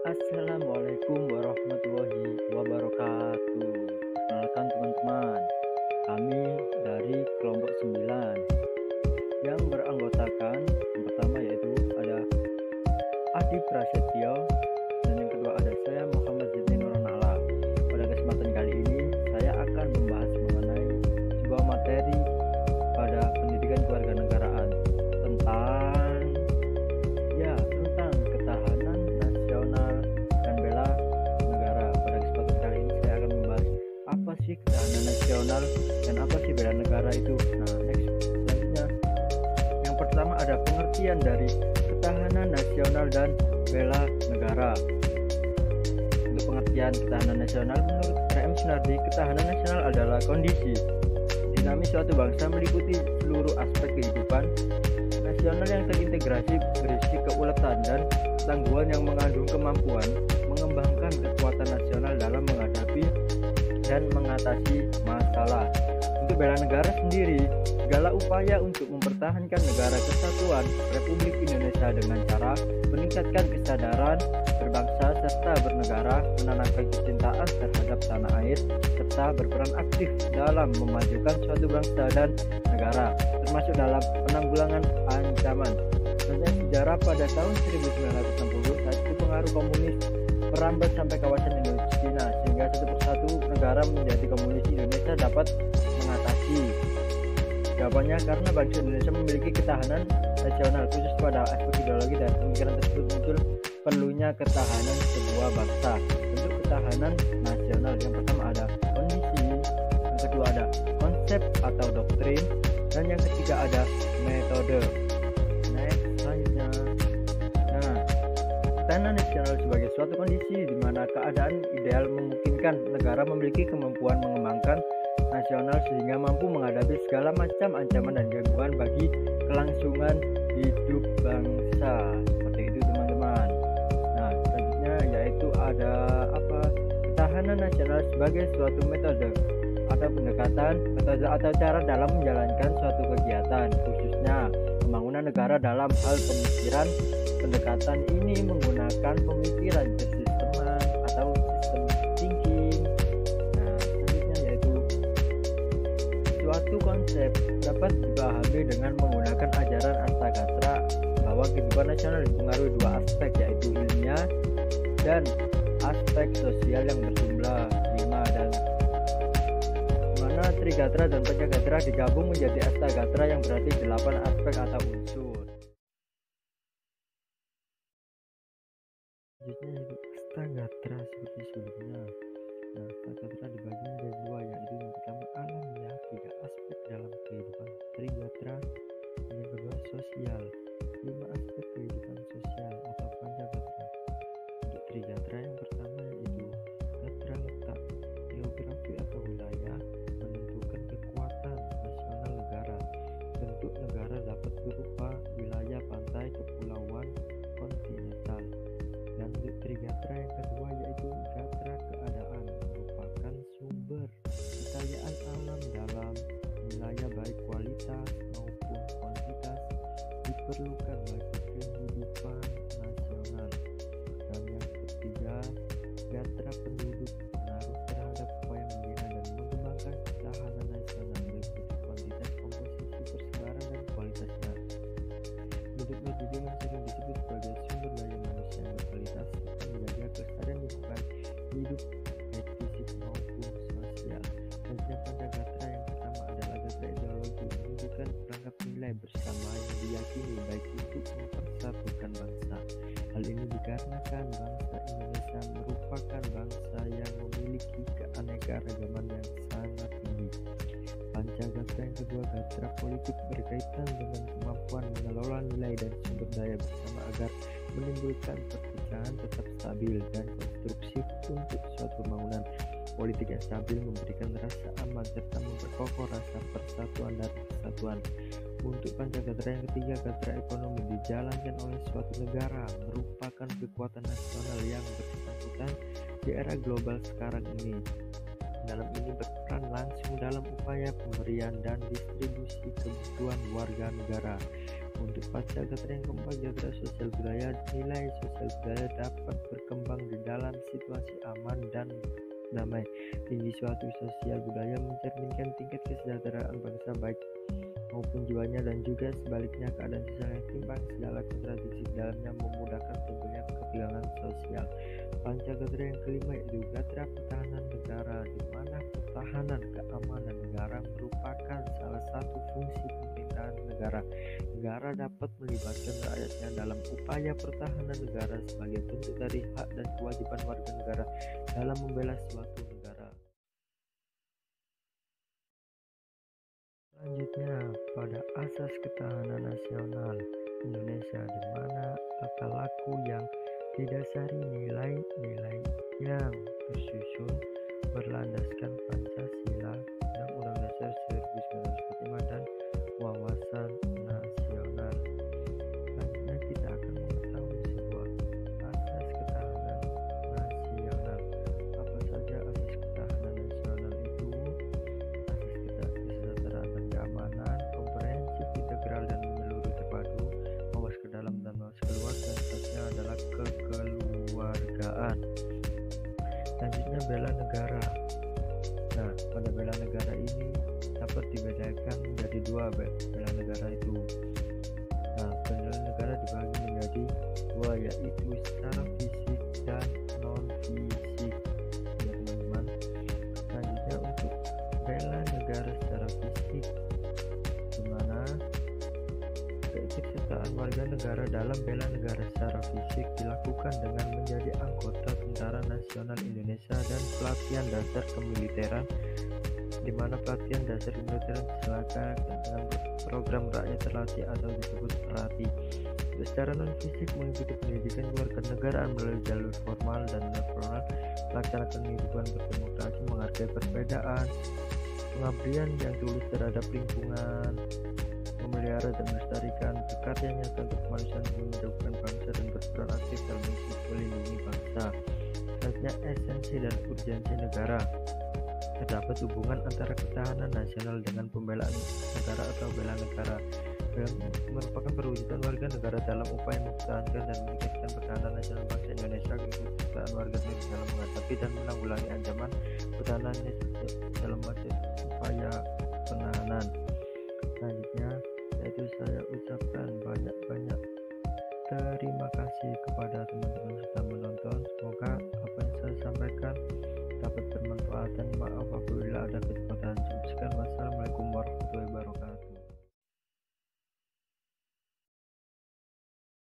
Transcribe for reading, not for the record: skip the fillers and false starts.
Assalamualaikum warahmatullahi wabarakatuh. Perkenalkan teman-teman, kami dari kelompok 9 yang beranggotakan yang pertama yaitu ada Adi Prasetyo dan yang kedua ada saya Muhammad Zidni Nurranala. Pada kesempatan kali ini saya akan membahas mengenai sebuah materi pada pendidikan kewarganegaraan tentang ketahanan nasional dan bela negara. Pada kesempatan kali ini saya akan membahas apa sih ketahanan nasional dan apa sih bela negara itu. Selanjutnya yang pertama ada pengertian dari ketahanan nasional dan bela negara. Untuk pengertian ketahanan nasional menurut R.M. Sunardi, ketahanan nasional adalah kondisi dinamis suatu bangsa meliputi seluruh aspek kehidupan nasional yang terintegrasi, berisi keuletan dan ketangguhan yang mengandung kemampuan mengembangkan kekuatan nasional dalam menghadapi dan mengatasi masalah. Untuk bela negara sendiri, segala upaya untuk mempertahankan negara kesatuan Republik Indonesia dengan cara meningkatkan kesadaran berbangsa serta bernegara, menanamkan kecintaan terhadap tanah air, serta berperan aktif dalam memajukan suatu bangsa dan negara, termasuk dalam penanggulangan ancaman. Sebenarnya sejarah pada tahun 1960 saat itu pengaruh komunis merambat sampai kawasan Indochina sehingga satu persatu negara menjadi komunis Indonesia dapat mengatasi. Jawabannya karena bangsa Indonesia memiliki ketahanan nasional khusus pada aspek ideologi dan pemikiran tersebut muncul perlunya ketahanan sebuah bangsa. Untuk ketahanan nasional yang pertama ada kondisi, yang kedua ada konsep atau doktrin, dan yang ketiga ada metode. Selanjutnya, ketahanan nasional sebagai suatu kondisi di mana keadaan ideal memungkinkan negara memiliki kemampuan mengembangkan nasional sehingga mampu menghadapi segala macam ancaman dan gangguan bagi kelangsungan hidup bangsa. Seperti itu teman-teman. Selanjutnya yaitu ada ketahanan nasional sebagai suatu metode atau pendekatan, metode atau cara dalam menjalankan suatu kegiatan, khususnya pembangunan negara. Dalam hal pemikiran, pendekatan ini menggunakan pemikiran sisteman atau sistem thinking. Selanjutnya yaitu suatu konsep dapat dipahami dengan menggunakan ajaran Astagatra bahwa kehidupan nasional dipengaruhi dua aspek, yaitu ilmiah dan aspek sosial yang berjumlah 5, dan mana Trigatra dan Pancagatra digabung menjadi Astagatra yang berarti 8 aspek atau unsur. Selanjutnya yaitu Astagatra seperti sebelumnya. Astagatra dibagi menjadi 2, yaitu yang pertama alamiah, 3 aspek dalam kehidupan Trigatra, dan yang kedua sosial, 5 aspek kehidupan sosial atau Pancagatra. Untuk Trigatra yang pertama yaitu gatra letak, geografi atau wilayah menentukan kekuatan nasional negara. Bentuk negara dapat berupa wilayah pantai, kepulauan, kontinental. Dan untuk Trigatra yang kedua yaitu gatra keadaan, merupakan sumber kekayaan alam dalam wilayah baik kualitas maupun kuantitas diperlukan bagi kehidupan nasional. Dan yang ketiga, gatra penduduk, pengaruh terhadap upaya membina dan mengembangkan ketahanan nasional meliputi kuantitas, komposisi, persebaran, dan kualitasnya. Penduduknya juga yang sering disebut sebagai sumber daya manusia yang berkualitas serta menjaga kelestarian lingkungan hidup baik fisik maupun sosial. Dan Pancagatra yang pertama adalah gatra ideologi, menunjukkan perangkap nilai bersama yang diyakini baik untuk mempersatukan bangsa. Hal ini dikarenakan bangsa Indonesia merupakan bangsa yang memiliki keanekaragaman yang sangat tinggi. Pancagatra yang kedua, gatra politik, berkaitan dengan kemampuan mengelola nilai dan sumber daya bersama agar menimbulkan perpecahan tetap stabil dan konstruktif untuk suatu pembangunan politik yang stabil, memberikan rasa aman serta memperkokoh rasa persatuan dan kesatuan. Untuk Pancagatra yang ketiga, gatra ekonomi, dijalankan oleh suatu negara, merupakan kekuatan nasional yang bersangkutan di era global sekarang ini. Dalam ini berperan langsung dalam upaya pemberian dan distribusi kebutuhan warga negara. Untuk Pancagatra yang keempat, gatra sosial budaya, nilai sosial budaya dapat berkembang situasi aman dan damai. Tinggi suatu sosial budaya mencerminkan tingkat kesejahteraan bangsa baik maupun jiwanya, dan juga sebaliknya keadaan sosial yang timpang segala kontradiksi dalamnya memudahkan timbulnya ketegangan sosial. Pancagatra yang kelima yaitu Gatra Pertahanan Negara, di mana pertahanan keamanan negara merupakan salah satu fungsi pemerintahan negara. Negara dapat melibatkan rakyatnya dalam upaya pertahanan negara sebagai bentuk dari hak dan kewajiban warga negara dalam membela suatu negara. Selanjutnya, pada asas ketahanan nasional Indonesia, di mana tata laku yang didasari nilai-nilai yang tersusun berlandaskan Pancasila, Undang-Undang Dasar 1945 dan wawasan nasional. Selanjutnya kita akan mengetahui sebuah asas ketahanan nasional. Apa saja asas ketahanan nasional itu? Asas kesejahteraan dan keamanan, komprehensif, integral dan menyeluruh, terpadu, mawas ke dalam dan mawas keluar, dan seterusnya adalah kekeluargaan. Selanjutnya bela negara. Nah, pada bela negara ini dapat dibedakan menjadi dua bela negara itu. Nah, bela negara dibagi menjadi dua, yaitu secara fisik dan non fisik, ya teman-teman. Selanjutnya untuk bela negara secara fisik, di mana keikutsertaan warga negara dalam bela negara secara fisik dilakukan dengan menjadi anggota Tentara Nasional Indonesia dan pelatihan dasar kemiliteran, di mana pelatihan dasar kemiliteran diselenggarakan dengan program rakyat terlatih atau disebut RATI. Secara non fisik mengikuti pendidikan kewarganegaraan melalui jalur formal dan non formal, melaksanakan kehidupan berdemokrasi, menghargai perbedaan, pengabdian yang tulus terhadap lingkungan, memelihara dan melestarikan, berkarya nyata untuk kemanusiaan, menghidupkan bangsa dan berperan aktif dalam melindungi bangsa. Selanjutnya, esensi dan urgensi negara. Terdapat hubungan antara ketahanan nasional dengan pembelaan negara atau bela negara. Merupakan perwujudan warga negara dalam upaya mempertahankan dan meningkatkan pertahanan nasional bangsa Indonesia, keikutsertaan warga negara dalam menghadapi dan menanggulangi ancaman pertahanan dalam upaya penahanan. Selanjutnya, yaitu saya ucapkan banyak-banyak terima kasih kepada teman-teman yang sudah menonton. Semoga apa yang saya sampaikan dapat bermanfaat, dan maaf apabila ada kesempatan. Sekian, wassalamualaikum warahmatullahi wabarakatuh.